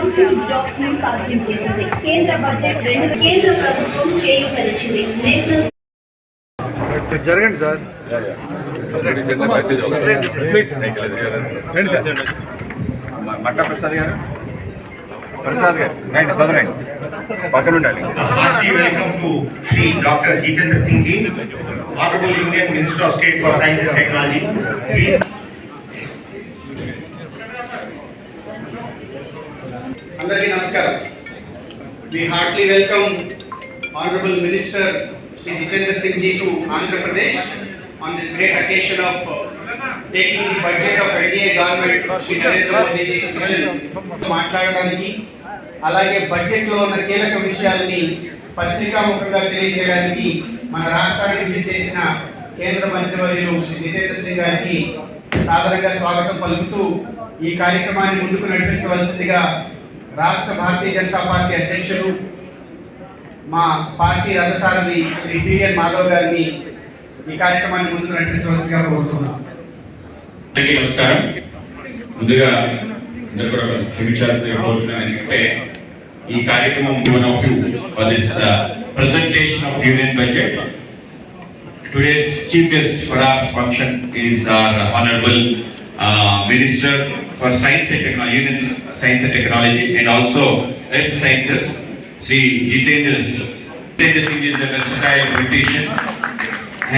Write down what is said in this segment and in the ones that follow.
Complete jobs ను సాధ్యం చేసింది. కేంద్ర బడ్జెట్ కేంద్ర ప్రభుత్వం చేయూతనిచ్చింది. నేషనల్ జరగండి సార్. మట్టా ప్రసాద్ గారు రండి, తొందరండి, పక్కన ఉండాలి. Hearty welcome to Shri Dr. Jitendra Singh Ji, Honorable Union Minister of State for Science and Technology. Please. అందరికీ నమస్కారం. We heartily welcome Honorable Minister Shri Jitendra Singh Ji to Andhra Pradesh on this great occasion of taking the budget of NDA government Shri Narendra Modi Ji's vision మాట్లాడడానికి, అలాగే budget లో ఉన్న కీలక విషయాల్ని పత్రికాముఖంగా తెలియజేయడానికి మన రాష్ట్రానికి చేసిన కేంద్ర మంత్రివర్యులు శ్రీ జితేంద్ర సింగ్ గారికి సాదరంగా స్వాగతం పలుకుతూ ఈ కార్యక్రమాన్ని ముందుకు నడిపించవలసిందిగా రాష్ట్ర భారతీయ జనతా పార్టీ అధ్యక్షులు మా పార్టీ రథసారథి శ్రీ పిఎన్ మాధవ్ గారిని ఈ కార్యక్రమాన్ని ముందుకు నడిపించవలసిందిగా కోరుతున్నాం. అందరికీ నమస్కారం. ముందుగా అందరూ కూడా క్షమించాల్సిందిగా కోరుతున్నాను. ఎందుకంటే ఈ కార్యక్రమం one of you for this presentation of union budget. Today's chief guest for our function is our honorable Minister for Science and Technology, Union Science and Technology, and also Earth Sciences, Sri Jitendra Singh is a versatile politician,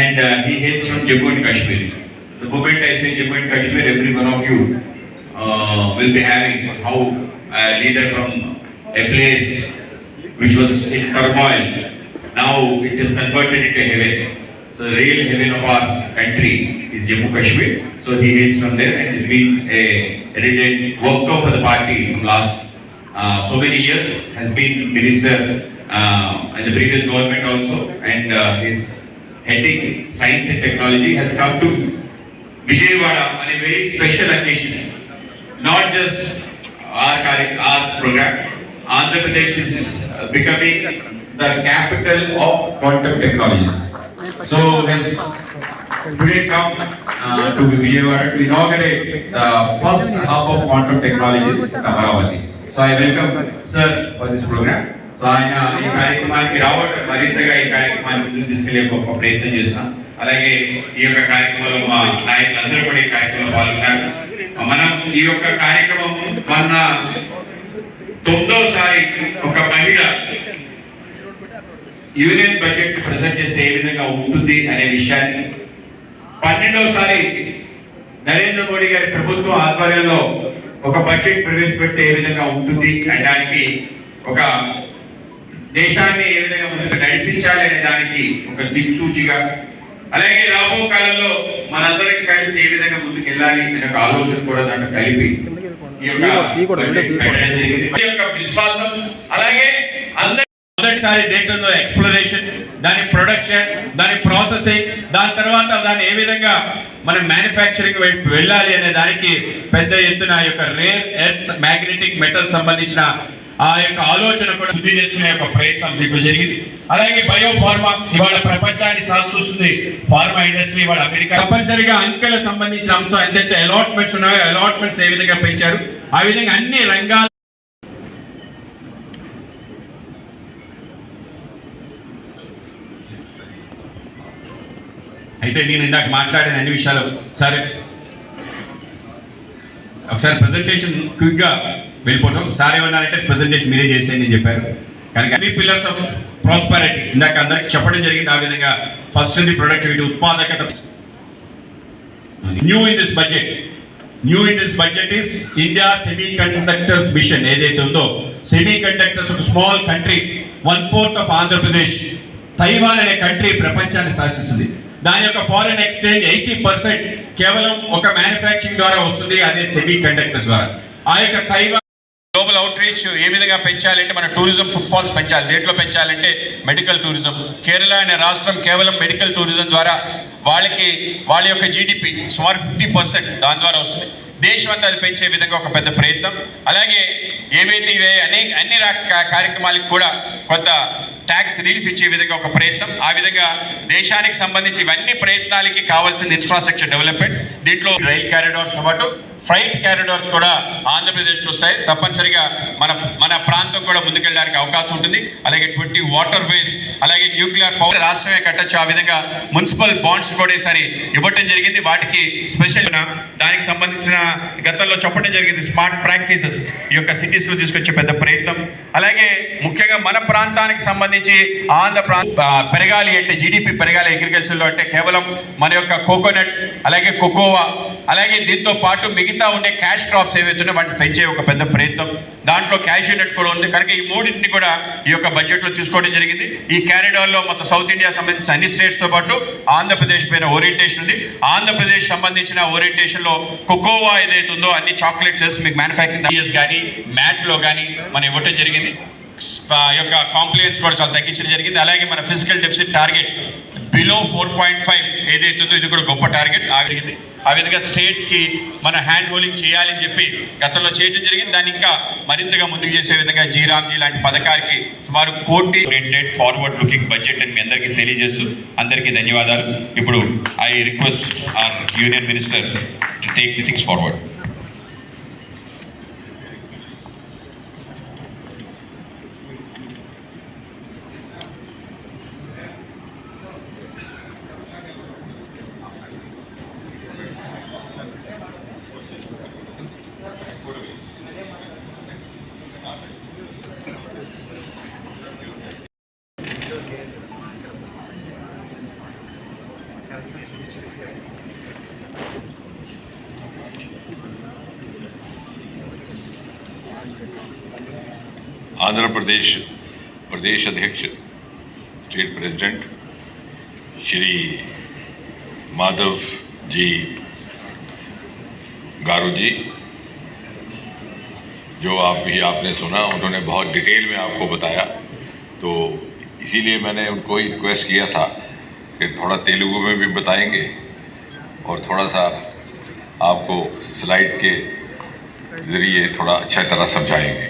and he hails from Jammu and Kashmir. The moment I say Jammu and Kashmir, every one of you will be having how a leader from a place which was in turmoil, now it is converted into heaven. So the real heaven of our country is Jammu Kashmir. So he hails from there and has been a resident worker for the party from last so many years, has been minister in the previous government also, and his heading Science and Technology has come to Vijayawada on a very special occasion. Not just our program, Andhra Pradesh is becoming the capital of quantum technologies. So has today come to Vijayawada to inaugurate the first hub of quantum technologies in Amaravati. So I welcome sir for this program. So ఆయన ఈ కార్యక్రమానికి రావడం మరింతగా ఈ కార్యక్రమాన్ని ముందుకు తీసుకెళ్లే ఒక ప్రయత్నం చేస్తున్నాం. అలాగే ఈ యొక్క కార్యక్రమంలో మా నాయకులందరూ కూడా ఈ కార్యక్రమంలో పాల్గొన్నారు. మనం ఈ యొక్క కార్యక్రమం మొన్న 9వసారి ఒక మహిళ యూనియన్ బడ్జెట్ ప్రజెంట్ చేస్తే ఏ విధంగా ఉంటుంది అనే విషయాన్ని 12వసారి నరేంద్ర మోడీ గారి ప్రభుత్వం ఆధ్వర్యంలో ఒక బడ్జెట్ ప్రవేశపెడితే ఏ విధంగా ఉంటుంది అనడానికి, ఒక దేశాన్ని ఏ విధంగా ముందుకు నడిపించాలి అనే దానికి ఒక దిక్సూచిగా, అలాగే రాబో కాలంలో మనందరికి కలిసి ఏ విధంగా ముందుకు వెళ్ళాలి అనే ఒక ఆలోచన కూడా దాంట్లో కలిపి ఈ యొక్క విశ్వాసం, అలాగే మొదటిసారి దేశంలో ఎక్స్ప్లోరేషన్, దాని ప్రొడక్షన్, దాని ప్రాసెసింగ్, దాని తర్వాత దాన్ని ఏ విధంగా మనం మ్యానుఫ్యాక్చరింగ్ వైపు వెళ్ళాలి అనే దానికి పెద్ద ఎత్తున యొక్క రేర్ ఎర్త్ మ్యాగ్నెటిక్ మెటల్ సంబంధించిన ఆ యొక్క ఆలోచన కూడా శుద్ధి చేసుకునే యొక్క ప్రయత్నం దీంట్లో జరిగింది. అలాగే బయో ఫార్మా ఇవాళ ప్రపంచాన్ని సాధిస్తుంది. ఫార్మా ఇండస్ట్రీ ఇవాళ అమెరికా తప్పనిసరిగా అంకెల సంబంధించిన అంశం ఎంతైతే అలాట్మెంట్స్ ఉన్నాయో అలాట్మెంట్స్ ఏ విధంగా పెంచారు, ఆ విధంగా అన్ని రంగాలు అయితే నేను ఇందాక మాట్లాడిన అన్ని విషయాలు సరే ఒకసారి ప్రెజెంటేషన్ క్విక్గా వెళ్ళిపోతాం. సార్ ఏమన్నారంటే ప్రెజెంటేషన్ మీరే చేసేయండి అని చెప్పారు. కనుక 3 pillars ఆఫ్ ప్రాస్పరిటీ ఇందాక అందరికి చెప్పడం జరిగింది. ఆ విధంగా ఫస్ట్ ది ప్రొడక్టివిటీ, ఉత్పాదకత. New in this budget is India semiconductors mission. ఏదైతే ఉందో సెమీ కండక్టర్స్ ఒక small country, 1/4 of Andhra Pradesh, Taiwan అనే కంట్రీ ప్రపంచాన్ని శాసిస్తుంది. దాని యొక్క ఫారెన్ ఎక్స్చేంజ్ 80% కేవలం ఒక మ్యానుఫ్యాక్చరింగ్ ద్వారా వస్తుంది, అదే సెమీ కండక్టర్స్ ద్వారా. ఆ యొక్క తైవాన్ గ్లోబల్ అవుట్ రీచ్ ఏ విధంగా పెంచాలంటే మన టూరిజం ఫుట్ ఫాల్స్ పెంచాలి. దేంట్లో పెంచాలంటే మెడికల్ టూరిజం. కేరళ అనే రాష్ట్రం కేవలం మెడికల్ టూరిజం ద్వారా వాళ్ళ యొక్క జీడిపి సుమారు 50% దాని ద్వారా వస్తుంది. దేశం అంతా అది పెంచే విధంగా ఒక పెద్ద ప్రయత్నం. అలాగే ఏవైతే అన్ని కార్యక్రమాలకు కూడా కొంత ట్యాక్స్ రిలీఫ్ ఇచ్చే విధంగా ఒక ప్రయత్నం. ఆ విధంగా దేశానికి సంబంధించి ఇవన్నీ ప్రయత్నాలకి కావాల్సిన ఇన్ఫ్రాస్ట్రక్చర్ డెవలప్మెంట్. దీంట్లో రైల్ కారిడార్స్ పాటు ఫ్రైట్ క్యారిడార్స్ కూడా ఆంధ్రప్రదేశ్కి వస్తాయి. తప్పనిసరిగా మన ప్రాంతం కూడా ముందుకెళ్ళడానికి అవకాశం ఉంటుంది. అలాగే 20 వాటర్ వేస్, అలాగే న్యూక్లియర్ పవర్ రాష్ట్రమే కట్టచ్చు. ఆ విధంగా మున్సిపల్ బాండ్స్ కూడా ఈసారి ఇవ్వటం జరిగింది. వాటికి స్పెషల్ దానికి సంబంధించిన గతంలో చెప్పడం జరిగింది స్మార్ట్ ప్రాక్టీసెస్ ఈ యొక్క సిటీస్లో తీసుకొచ్చే పెద్ద ప్రయత్నం. అలాగే ముఖ్యంగా మన ప్రాంతానికి సంబంధించి పెరగాలి అంటే జీడిపి పెరగాలి అగ్రికల్చర్లో అంటే కేవలం మన యొక్క కోకోనట్, అలాగే కోకోవా, అలాగే దీంతో పాటు మిగతా ఉండే క్యాష్ క్రాప్స్ ఏవైతున్నాయో వాటిని పెంచే ఒక పెద్ద ప్రయత్నం. దాంట్లో క్యాష్యూ నట్ కూడా ఉంది. కనుక ఈ మూడింటిని కూడా ఈ యొక్క బడ్జెట్లో తీసుకోవడం జరిగింది. ఈ క్యారిడార్లో మొత్తం సౌత్ ఇండియా సంబంధించిన అన్ని స్టేట్స్తో పాటు ఆంధ్రప్రదేశ్ పైన ఓరియంటేషన్ ఉంది. ఆంధ్రప్రదేశ్ సంబంధించిన ఓరియంటేషన్లో కోకోవా ఏదైతుందో అన్ని చాక్లెట్ తెలుసు మీకు మ్యానుఫ్యాక్చరింగ్ కానీ మ్యాట్లో కానీ మనం ఇవ్వటం జరిగింది. యొక్క కాంప్లైన్స్ కూడా చాలా తగ్గించడం జరిగింది. అలాగే మన ఫిజికల్ డెఫిసిట్ టార్గెట్ బిలో 4.5 ఏదైతుందో ఇది కూడా గొప్ప టార్గెట్ ఆగింది. ఆ విధంగా స్టేట్స్కి మన హ్యాండ్ హోల్డింగ్ చేయాలని చెప్పి గతంలో చేయడం జరిగింది. దాన్ని ఇంకా మరింతగా ముందుకు చేసే విధంగా జీరామ్జీ లాంటి పథకానికి సుమారు 1 కోటి ఓరియంటెడ్ ఫార్వర్డ్ లుకింగ్ బడ్జెట్ అని మీ అందరికీ తెలియజేస్తూ అందరికీ ధన్యవాదాలు. ఇప్పుడు I request our union minister to take the things forward. Andhra Pradesh प्रदेश अध्यक्ष स्टेट प्रेसिडेंट श्री माधव जी गारू जी, जो आपने सुना, उन्होंने बहुत डिटेल में आपको बताया, तो इसीलिए मैंने उनको ही रिक्वेस्ट किया था कि थोड़ा तेलुगु में भी बताएंगे और थोड़ा सा आपको स्लाइड के ज़रिए थोड़ा अच्छा तरह समझाएंगे.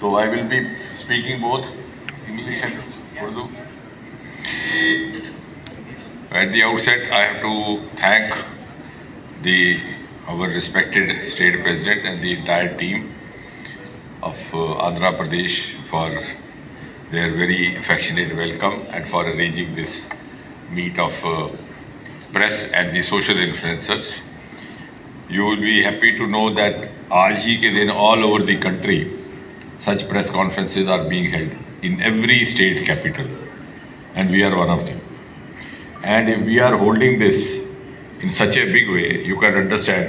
So I will be speaking both English and Urdu. At the outset, I have to thank our respected state president and the entire team of Andhra Pradesh for their very affectionate welcome and for arranging this meet of press and the social influencers. You will be happy to know that आज ही के दिन all over the country such press conferences are being held in every state capital, and we are one of them. And if we are holding this in such a big way, you can understand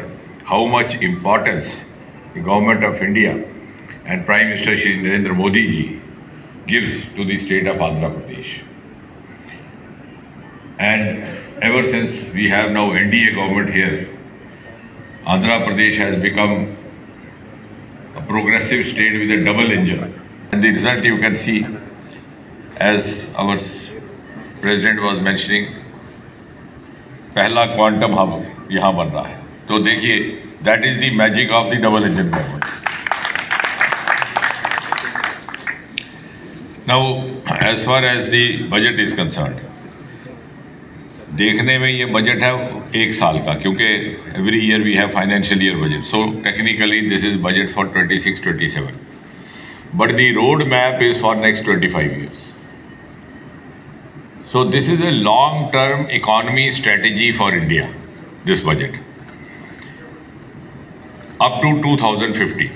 how much importance the government of India and Prime Minister Shri Narendra Modi ji gives to the state of Andhra Pradesh. And ever since we have now NDA government here, Andhra Pradesh has become a progressive state with a double engine. And the result you can see, as our president was mentioning, पहला quantum hub यहाँ बन रहा है. तो देखिए, that is the magic of the double engine government. Now, as far as the budget is concerned, देखने में ये बजट है 1 साल का, क्योंकि every year we have financial year budget, so technically this is budget for 26-27, but the road map is for next 25 years. So this is a long term economy strategy for India, this budget, up to 2050,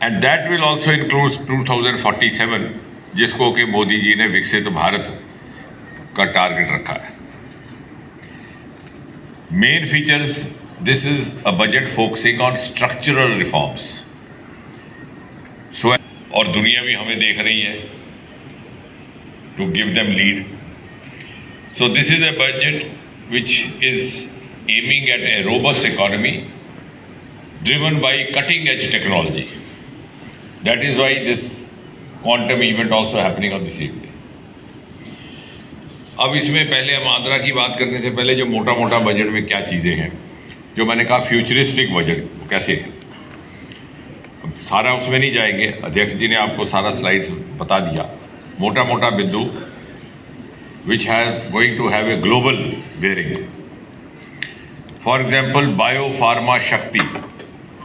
and that will also include 2047, जिसको कि मोदी जी ने विकसित भारत का target रखा है. Main features, this is a budget focusing on structural reforms. So और दुनिया भी हमें देख रही है to give them lead. So this is a budget which is aiming at a robust economy driven by cutting edge technology. That is why this quantum event also happening on this evening. अब इसमें पहले हम आंध्रा की बात करने से पहले जो मोटा मोटा बजट में क्या चीज़ें हैं, जो मैंने कहा फ्यूचरिस्टिक बजट कैसे है, सारा उसमें नहीं जाएंगे, अध्यक्ष जी ने आपको सारा स्लाइड्स बता दिया. मोटा मोटा बिंदु which have going to have a global bearing. For example biopharma Shakti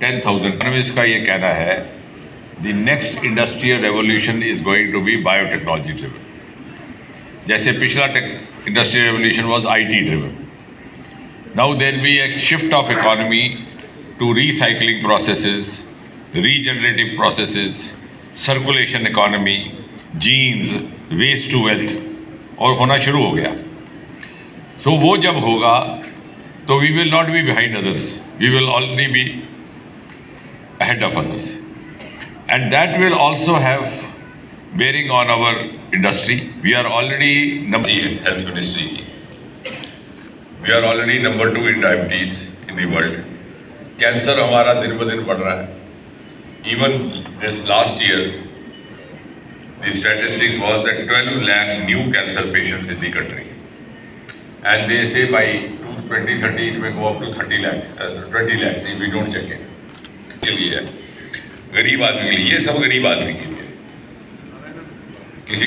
10,000। Economist का ये कहना है the next industrial revolution is going to be biotechnology driven. जैसे पिछला industrial revolution was IT driven. Now there be a shift of economy to recycling processes, regenerative processes, circulation economy, genes, waste to wealth, और होना शुरू हो गया। सो वो जब होगा तो we will not be behind others, we will already be ahead of others, and that will also have bearing on our industry. We are already health ministry. We are already number 2 in diabetes in the world. Cancer हमारा दिन ब दिन बढ़ रहा है. Even this last year, the statistics was that 12 lakh new cancer patients in the country, and they say by 2030 it may go up to 30 lakhs, 20 lakhs if we don't check it. के लिए गरीब आदमी के लिए, ये सब गरीब आदमी के लिए।